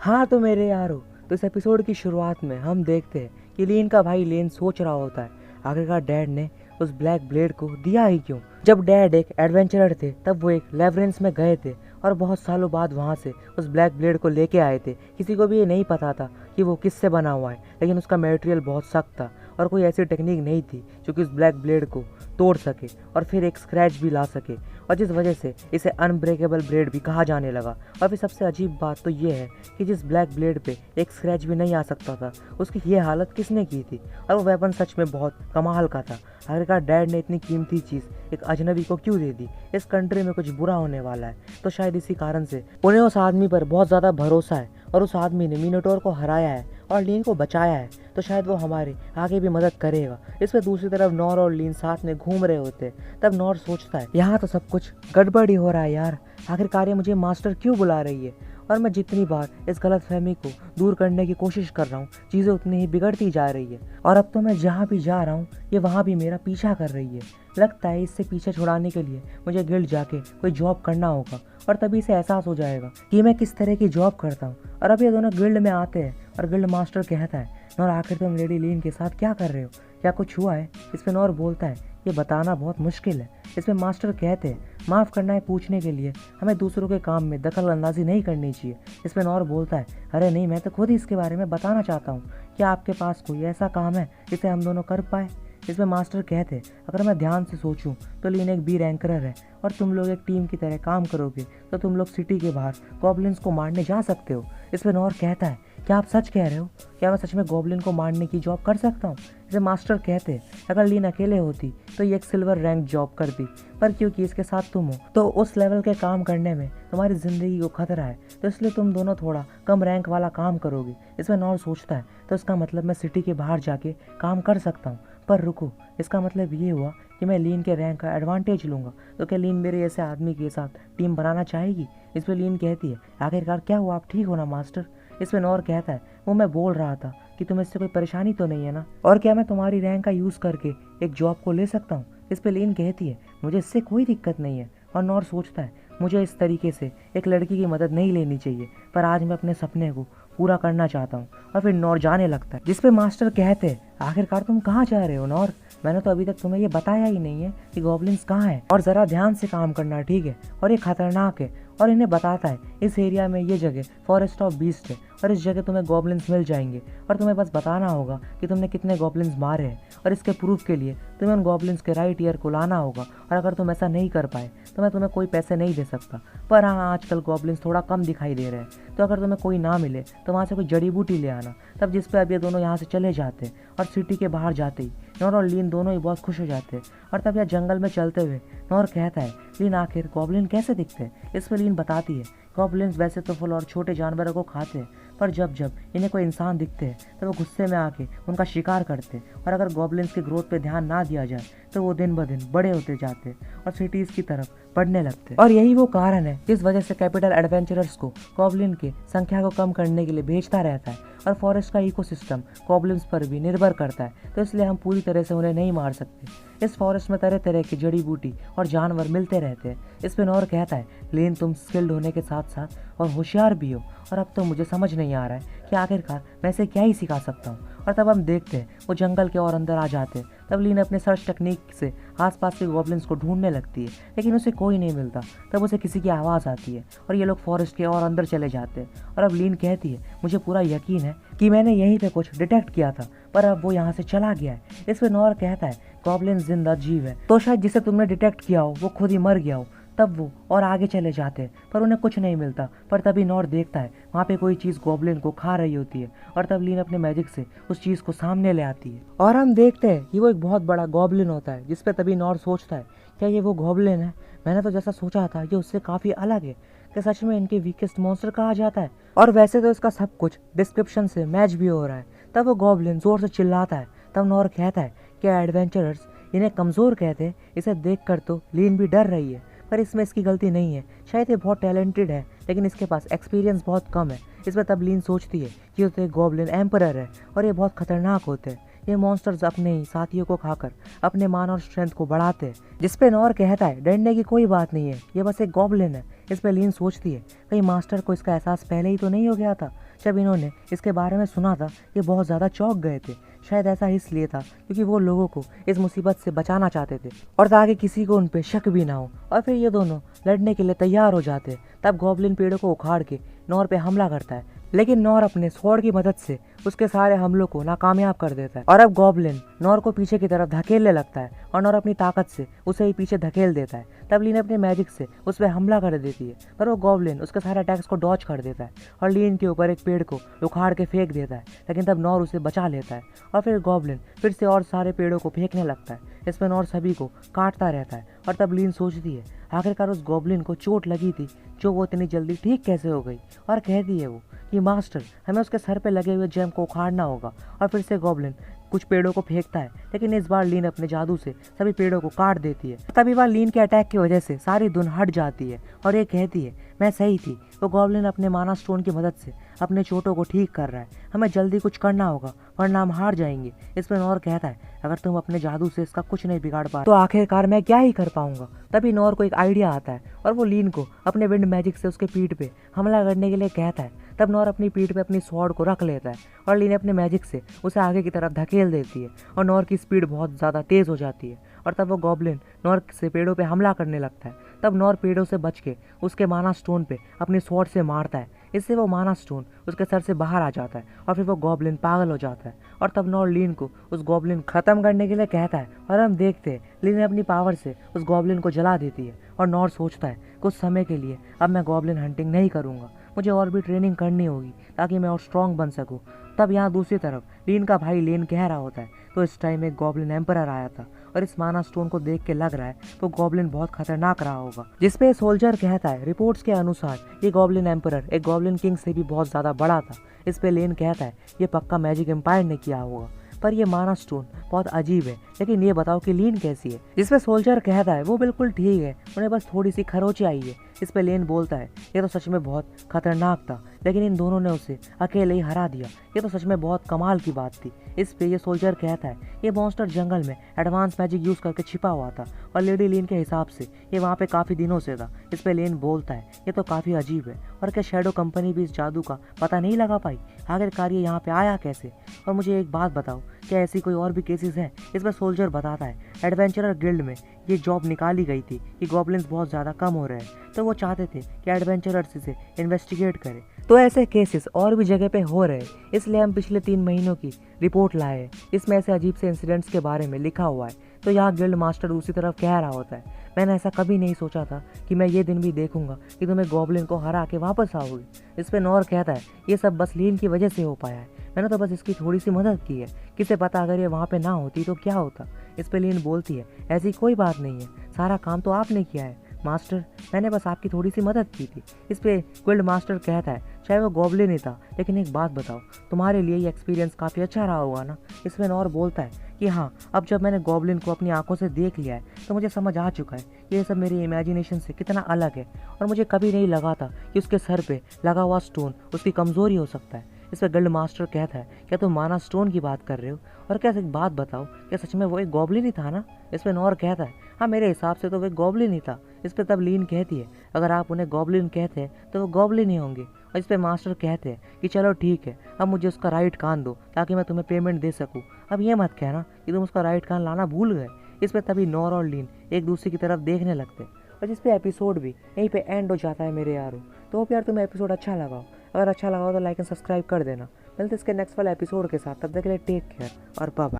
हाँ तो मेरे यारो, तो इस एपिसोड की शुरुआत में हम देखते हैं कि लीन का भाई लेन सोच रहा होता है आखिरकार डैड ने उस ब्लैक ब्लेड को दिया ही क्यों। जब डैड एक एडवेंचरर थे तब वो एक लेबरिंथ में गए थे और बहुत सालों बाद वहाँ से उस ब्लैक ब्लेड को लेके आए थे। किसी को भी ये नहीं पता था कि वो किससे बना हुआ है, लेकिन उसका मटेरियल बहुत सख्त था और कोई ऐसी टेक्निक नहीं थी जो कि उस ब्लैक ब्लेड को तोड़ सके और फिर एक स्क्रैच भी ला सके, और जिस वजह से इसे अनब्रेकेबल ब्लेड भी कहा जाने लगा। और फिर सबसे अजीब बात तो ये है कि जिस ब्लैक ब्लेड पे एक स्क्रैच भी नहीं आ सकता था, उसकी ये हालत किसने की थी, और वो वेपन सच में बहुत कमाल का था। आखिरकार डैड ने इतनी कीमती चीज़ एक अजनबी को क्यों दे दी। इस कंट्री में कुछ बुरा होने वाला है, तो शायद इसी कारण से उन्हें उस आदमी पर बहुत ज़्यादा भरोसा है और उस आदमी ने मिनोटोर को हराया है और लीन को बचाया है, तो शायद वो हमारे आगे भी मदद करेगा। इस पर दूसरी तरफ नॉर और लीन साथ में घूम रहे होते हैं। तब नॉर सोचता है यहाँ तो सब कुछ गड़बड़ ही हो रहा है यार, आखिरकार ये मुझे मास्टर क्यों बुला रही है, और मैं जितनी बार इस गलतफहमी को दूर करने की कोशिश कर रहा हूँ चीज़ें उतनी ही बिगड़ती जा रही है, और अब तो मैं जहाँ भी जा रहा हूँ ये वहाँ भी मेरा पीछा कर रही है। लगता है इससे पीछे छुड़ाने के लिए मुझे गिल्ड जाके कोई जॉब करना होगा, और तभी इसे एहसास हो जाएगा कि मैं किस तरह की जॉब करता हूँ। और अब ये दोनों गिल्ड में आते हैं और गिल्ड मास्टर कहता है, नॉर आखिर तुम लेडी लीन के साथ क्या कर रहे हो, क्या कुछ हुआ है। इस पर नॉर बोलता है ये बताना बहुत मुश्किल है। इसमें मास्टर कहते हैं माफ़ करना है पूछने के लिए, हमें दूसरों के काम में दखल अंदाजी नहीं करनी चाहिए। इसमें नॉर बोलता है अरे नहीं, मैं तो खुद ही इसके बारे में बताना चाहता हूँ, क्या आपके पास कोई ऐसा काम है जिसे हम दोनों कर पाए। इसमें मास्टर कहते अगर मैं ध्यान से सोचूं तो लीन एक बी रैंकरर है और तुम लोग एक टीम की तरह काम करोगे तो तुम लोग सिटी के बाहर गॉब्लिन्स को मारने जा सकते हो। इसमें नॉर कहता है क्या आप सच कह रहे हो, क्या मैं सच में गॉब्लिन को मारने की जॉब कर सकता हूँ। इसे मास्टर कहते अगर लीन अकेले होती तो ये एक सिल्वर रैंक जॉब करती, पर क्योंकि इसके साथ तुम हो तो उस लेवल के काम करने में तुम्हारी ज़िंदगी को खतरा है, तो इसलिए तुम दोनों थोड़ा कम रैंक वाला काम करोगे। इसमें नॉर सोचता है तो इसका मतलब मैं सिटी के बाहर जाके काम कर सकता हूँ, पर रुको, इसका मतलब ये हुआ कि मैं लीन के रैंक का एडवांटेज लूँगा, तो क्या लीन मेरे ऐसे आदमी के साथ टीम बनाना चाहेगी। इस पर लीन कहती है आखिरकार क्या हुआ, आप ठीक हो ना मास्टर। इस पर नॉर कहता है वो मैं बोल रहा था कि तुम्हें इससे कोई परेशानी तो नहीं है ना, और क्या मैं तुम्हारी रैंक का यूज़ करके एक जॉब को ले सकता हूँ। इस पर लीन कहती है मुझे इससे कोई दिक्कत नहीं है, और नॉर सोचता है मुझे इस तरीके से एक लड़की की मदद नहीं लेनी चाहिए, पर आज मैं अपने सपने को पूरा करना चाहता हूँ। और फिर नॉर जाने लगता है, जिस पे मास्टर कहते हैं आखिरकार तुम कहाँ जा रहे हो नॉर, मैंने तो अभी तक तुम्हें ये बताया ही नहीं है कि गॉब्लिन्स कहाँ हैं, और ज़रा ध्यान से काम करना ठीक है, और ये खतरनाक है। और इन्हें बताता है इस एरिया में ये जगह फॉरेस्ट ऑफ बीस्ट है और इस जगह तुम्हें गॉब्लिन्स मिल जाएंगे, और तुम्हें बस बताना होगा कि तुमने कितने गॉब्लिन्स मारे हैं, और इसके प्रूफ के लिए तुम्हें उन गॉब्लिन्स के राइट ईयर को लाना होगा, और अगर तुम ऐसा नहीं कर पाए तो मैं तुम्हें कोई पैसे नहीं दे सकता। पर हाँ, आजकल गॉब्लिन्स थोड़ा कम दिखाई दे रहे हैं, तो अगर तुम्हें कोई ना मिले तो वहाँ से कोई जड़ी बूटी ले आना। तब जिस पे अब ये दोनों यहाँ से चले जाते हैं और सिटी के बाहर जाते ही नॉर और लीन दोनों ही बहुत खुश हो जाते हैं। और तब यह जंगल में चलते हुए नॉर कहता है लीन आखिर गॉब्लिन कैसे दिखते हैं। इस पर लीन बताती है गॉब्लिन्स वैसे तो फूल और छोटे जानवरों को खाते हैं, पर जब जब इन्हें कोई इंसान दिखते हैं तो वो गुस्से में आके उनका शिकार करते हैं, और अगर गॉब्लिन्स की ग्रोथ पे ध्यान ना दिया जाए तो वो दिन ब दिन बड़े होते जाते हैं और सिटीज़ की तरफ बढ़ने लगते हैं। और यही वो कारण है जिस वजह से कैपिटल एडवेंचरर्स को गॉब्लिन की संख्या को कम करने के लिए भेजता रहता है, और फॉरेस्ट का इकोसिस्टम गॉब्लिन्स पर भी निर्भर करता है, तो इसलिए हम पूरी तरह से उन्हें नहीं मार सकते। इस फॉरेस्ट में तरह तरह की जड़ी बूटी और जानवर मिलते रहते हैं। इस पर नॉर कहता है लीन तुम स्किल्ड होने के साथ साथ और होशियार भी हो, और अब तो मुझे समझ नहीं आ रहा है कि आखिरकार मैं इसे क्या ही सिखा सकता हूँ। और तब हम देखते हैं वो जंगल के और अंदर आ जाते हैं। तब लीन अपने सर्च टेक्निक से आसपास के गॉब्लिन्स को ढूंढने लगती है, लेकिन उसे कोई नहीं मिलता। तब उसे किसी की आवाज़ आती है और ये लोग फॉरेस्ट के और अंदर चले जाते हैं। और अब लीन कहती है मुझे पूरा यकीन है कि मैंने यहीं पे कुछ डिटेक्ट किया था, पर अब वो यहाँ से चला गया है। इस पर नॉर कहता है गॉब्लिन जिंदा जीव है, तो शायद जिसे तुमने डिटेक्ट किया हो वो खुद ही मर गया हो। तब वो और आगे चले जाते हैं पर उन्हें कुछ नहीं मिलता। पर तभी नॉर देखता है वहाँ पे कोई चीज़ गॉब्लिन को खा रही होती है, और तब लीन अपने मैजिक से उस चीज़ को सामने ले आती है, और हम देखते हैं कि वो एक बहुत बड़ा गॉब्लिन होता है। जिस पे तभी नॉर सोचता है क्या ये वो गॉब्लिन है, मैंने तो जैसा सोचा था ये उससे काफ़ी अलग है, क्या सच में इनके वीकेस्ट मॉन्स्टर कहा जाता है। और वैसे तो इसका सब कुछ डिस्क्रिप्शन से मैच भी हो रहा है। तब वो गॉब्लिन जोर से चिल्लाता है। तब नॉर कहता है क्या एडवेंचरर्स इन्हें कमज़ोर कहते हैं, इसे देख कर तो लीन भी डर रही है, पर इसमें इसकी गलती नहीं है, शायद ये बहुत टैलेंटेड है लेकिन इसके पास एक्सपीरियंस बहुत कम है। इसमें तब लीन सोचती है कि ये तो एक गॉब्लिन एम्परर है और ये बहुत खतरनाक होते हैं, ये मॉन्स्टर्स अपने ही साथियों को खाकर अपने मान और स्ट्रेंथ को बढ़ाते हैं। जिस पे नॉर कहता है डरने की कोई बात नहीं है, ये बस एक गॉब्लिन है। इस पे लीन सोचती है कहीं मास्टर को इसका एहसास पहले ही तो नहीं हो गया था। जब इन्होंने इसके बारे में सुना था ये बहुत ज़्यादा चौंक गए थे। शायद ऐसा इसलिए था क्योंकि वो लोगों को इस मुसीबत से बचाना चाहते थे और ताकि किसी को उन पे शक भी ना हो। और फिर ये दोनों लड़ने के लिए तैयार हो जाते। तब गॉब्लिन पेड़ों को उखाड़ के नॉर पे हमला करता है, लेकिन नॉर अपने स्वॉर्ड की मदद से उसके सारे हमलों को नाकामयाब कर देता है। और अब गॉब्लिन नॉर को पीछे की तरफ धकेलने लगता है और नॉर अपनी ताकत से उसे ही पीछे धकेल देता है। तब लीन अपने मैजिक से उस पर हमला कर देती है, पर वो गॉब्लिन उसके सारे अटैक्स को डॉच कर देता है और लीन के ऊपर एक पेड़ को उखाड़ के फेंक देता है। लेकिन तब नॉर उसे बचा लेता है और फिर गॉब्लिन फिर से और सारे पेड़ों को फेंकने लगता है। इसमें नॉर सभी को काटता रहता है और तब लीन सोचती है आखिरकार उस गॉब्लिन को चोट लगी थी जो वो इतनी जल्दी ठीक कैसे हो गई। और कहती है वो कि मास्टर, हमें उसके सर पे लगे हुए जेम को उखाड़ना होगा। और फिर से गॉब्लिन कुछ पेड़ों को फेंकता है, लेकिन इस बार लीन अपने जादू से सभी पेड़ों को काट देती है। तभी बार लीन के अटैक की वजह से सारी धुन हट जाती है और ये कहती है मैं सही थी। वो गॉब्लिन अपने माना स्टोन की मदद से अपने चोटों को ठीक कर रहा है, हमें जल्दी कुछ करना होगा वरना हम हार जाएंगे। इसमें नॉर कहता है अगर तुम अपने जादू से इसका कुछ नहीं बिगाड़ पा तो आखिरकार मैं क्या ही कर पाऊंगा। तभी नॉर को एक आइडिया आता है और वो लीन को अपने विंड मैजिक से उसके पीठ पे हमला करने के लिए कहता है। तब नॉर अपनी पीठ पे अपनी स्वॉर्ड को रख लेता है और लीन अपने मैजिक से उसे आगे की तरफ धकेल देती है और नॉर की स्पीड बहुत ज़्यादा तेज़ हो जाती है और तब वो गॉब्लिन नॉर से पेड़ों पे हमला करने लगता है। तब नॉर पेड़ों से बच के उसके माना स्टोन पे अपनी स्वॉर्ड से मारता है, इससे वो माना स्टोन उसके सर से बाहर आ जाता है और फिर वो गॉब्लिन पागल हो जाता है। और तब नॉर लीन को उस गॉब्लिन खत्म करने के लिए कहता है और हम देखते हैं लीन अपनी पावर से उस गॉब्लिन को जला देती है। और नॉर सोचता है कुछ समय के लिए अब मैं गॉब्लिन हंटिंग नहीं करूँगा, मुझे और भी ट्रेनिंग करनी होगी ताकि मैं और स्ट्रॉन्ग बन सकूँ। तब यहाँ दूसरी तरफ लीन का भाई लेन कह रहा होता है तो इस टाइम एक गॉब्लिन एम्परर आया था और इस माना स्टोन को देख के लग रहा है वो गॉब्लिन बहुत खतरनाक रहा होगा। जिसपे सोल्जर कहता है रिपोर्ट्स के अनुसार ये गॉब्लिन एम्परर एक गॉब्लिन किंग से भी बहुत ज़्यादा बड़ा था। इस पे लेन कहता है ये पक्का मैजिक एम्पायर ने किया होगा, पर ये माना स्टोन बहुत अजीब है, लेकिन ये बताओ कि लीन कैसी है। जिसपे सोल्जर कहता है वो बिल्कुल ठीक है, उन्हें बस थोड़ी सी खरोंच आई है। इस पे लेन बोलता है ये तो सच में बहुत खतरनाक था, लेकिन इन दोनों ने उसे अकेले ही हरा दिया, ये तो सच में बहुत कमाल की बात थी। इस पे ये सोल्जर कहता है ये मॉन्स्टर जंगल में एडवांस मैजिक यूज़ करके छिपा हुआ था और लेडी लीन के हिसाब से ये वहाँ पे काफ़ी दिनों से था। इस पे लेन बोलता है ये तो काफ़ी अजीब है और क्या शैडो कंपनी भी इस जादू का पता नहीं लगा पाई, आखिरकार ये यहाँ पे आया कैसे। और मुझे एक बात बताओ क्या ऐसी कोई और भी केसेस हैं। इस पर सोल्जर बताता है एडवेंचरर गिल्ड में ये जॉब निकाली गई थी कि गॉब्लिन्स बहुत ज़्यादा कम हो रहे हैं, तो वो चाहते थे कि एडवेंचरर्स इसे इन्वेस्टिगेट करें। तो ऐसे केसेस और भी जगह पे हो रहे हैं, इसलिए हम पिछले 3 महीनों की रिपोर्ट लाए हैं। इसमें ऐसे अजीब से इंसिडेंट्स के बारे में लिखा हुआ है। तो यहाँ गिल्ड मास्टर दूसरी तरफ कह रहा होता है मैंने ऐसा कभी नहीं सोचा था कि मैं ये दिन भी देखूंगा कि तुम्हें गॉब्लिन को हरा के वापस आओगी। इस पे नॉर कहता है ये सब बस लीन की वजह से हो पाया है, मैंने तो बस इसकी थोड़ी सी मदद की है, किसे पता अगर ये वहाँ पे ना होती तो क्या होता। इस पे लीन बोलती है ऐसी कोई बात नहीं है, सारा काम तो आपने किया है मास्टर, मैंने बस आपकी थोड़ी सी मदद की थी। इस पे गिल्ड मास्टर कहता है चाहे वो गॉब्लिन ही था, लेकिन एक बात बताओ तुम्हारे लिए ये एक्सपीरियंस काफ़ी अच्छा रहा होगा ना। इसमें नॉर बोलता है कि हाँ, अब जब मैंने गॉब्लिन को अपनी आंखों से देख लिया है तो मुझे समझ आ चुका है ये सब मेरी इमेजिनेशन से कितना अलग है और मुझे कभी नहीं लगा था कि उसके सर पे लगा हुआ स्टोन उसकी कमज़ोरी हो सकता है। इस पर गिल्ड मास्टर कहता है क्या तुम माना स्टोन की बात कर रहे हो, और क्या एक बात बताओ क्या सच में वो एक गॉब्लिन ही था ना। इस पर नॉर कहता है हाँ, मेरे हिसाब से तो वो एक गॉब्लिन ही था। इस पर तब लीन कहती है अगर आप उन्हें गॉब्लिन कहते हैं तो वो गॉब्लिन ही होंगे। और इस पर मास्टर कहते हैं कि चलो ठीक है, अब मुझे उसका राइट कान दो ताकि मैं तुम्हें पेमेंट दे सकूँ। अब ये मत कहना कि तुम उसका राइट कान लाना भूल गए। इस पर तभी नॉर और लीन एक दूसरे की तरफ देखने लगते हैं और जिस पे एपिसोड भी यहीं पे एंड हो जाता है मेरे यारों। तो होप यार तुम्हें एपिसोड अच्छा लगा हो, अगर अच्छा लगा हो तो लाइक एंड सब्सक्राइब कर देना। मिलते इसके नेक्स्ट वाले एपिसोड के साथ, तब तक के लिए टेक केयर और बाय।